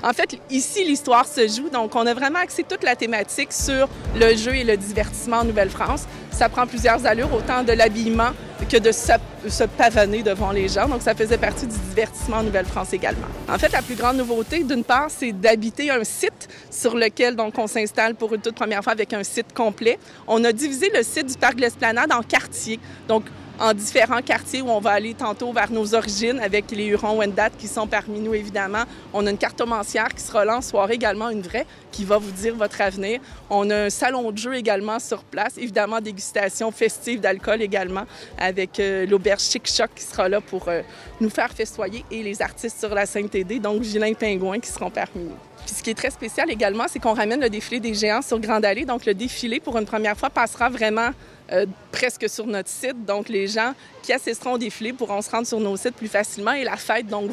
En fait, ici, l'histoire se joue. Donc, on a vraiment axé toute la thématique sur le jeu et le divertissement en Nouvelle-France. Ça prend plusieurs allures, autant de l'habillement que de se pavaner devant les gens. Donc, ça faisait partie du divertissement en Nouvelle-France également. En fait, la plus grande nouveauté, d'une part, c'est d'habiter un site sur lequel donc, on s'installe pour une toute première fois avec un site complet. On a divisé le site du Parc de l'Esplanade en quartiers. Donc, en différents quartiers où on va aller tantôt vers nos origines avec les Hurons-Wendat qui sont parmi nous, évidemment. On a une cartomancière qui sera là en soirée également, une vraie, qui va vous dire votre avenir. On a un salon de jeu également sur place, évidemment dégustation festive d'alcool également avec l'auberge Chic Choc qui sera là pour nous faire festoyer et les artistes sur la scène TD, donc Vilain Pingouin qui seront parmi nous. Puis ce qui est très spécial également, c'est qu'on ramène le défilé des géants sur Grande Allée. Donc le défilé, pour une première fois, passera vraiment presque sur notre site. Donc les gens qui assisteront au défilé pourront se rendre sur nos sites plus facilement et la fête donc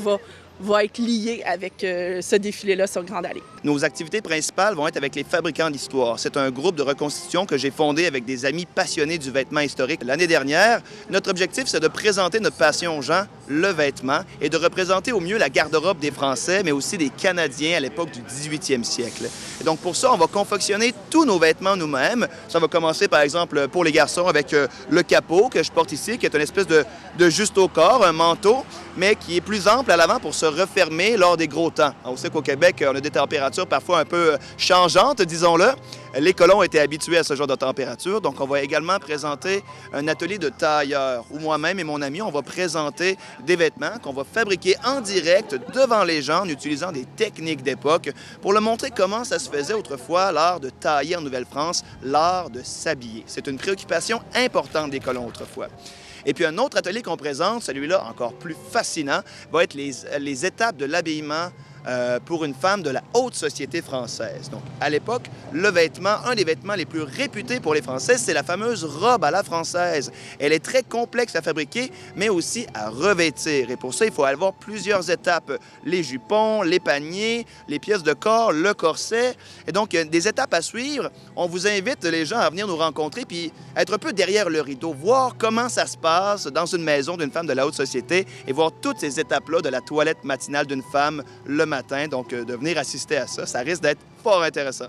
va être liée avec ce défilé-là sur Grande Allée. Nos activités principales vont être avec les fabricants d'histoire. C'est un groupe de reconstitution que j'ai fondé avec des amis passionnés du vêtement historique l'année dernière. Notre objectif, c'est de présenter notre passion aux gens, le vêtement, et de représenter au mieux la garde-robe des Français, mais aussi des Canadiens à l'époque du 18e siècle. Et donc pour ça, on va confectionner tous nos vêtements nous-mêmes. Ça va commencer par exemple pour les garçons avec le capot que je porte ici, qui est une espèce de juste au corps, un manteau, mais qui est plus ample à l'avant pour se refermer lors des gros temps. On sait qu'au Québec, on a des températures parfois un peu changeantes, disons-le. Les colons étaient habitués à ce genre de température, donc on va également présenter un atelier de tailleur où moi-même et mon ami, on va présenter des vêtements qu'on va fabriquer en direct devant les gens en utilisant des techniques d'époque pour leur montrer comment ça se faisait autrefois, l'art de tailler en Nouvelle-France, l'art de s'habiller. C'est une préoccupation importante des colons autrefois. Et puis un autre atelier qu'on présente, celui-là encore plus fascinant, va être les étapes de l'habillement pour une femme de la haute société française. Donc, à l'époque, le vêtement, un des vêtements les plus réputés pour les Françaises, c'est la fameuse robe à la française. Elle est très complexe à fabriquer, mais aussi à revêtir. Et pour ça, il faut avoir plusieurs étapes. Les jupons, les paniers, les pièces de corps, le corset. Et donc, il y a des étapes à suivre. On vous invite, les gens, à venir nous rencontrer puis être un peu derrière le rideau, voir comment ça se passe dans une maison d'une femme de la haute société et voir toutes ces étapes-là de la toilette matinale d'une femme le matin. Donc, de venir assister à ça, ça risque d'être fort intéressant.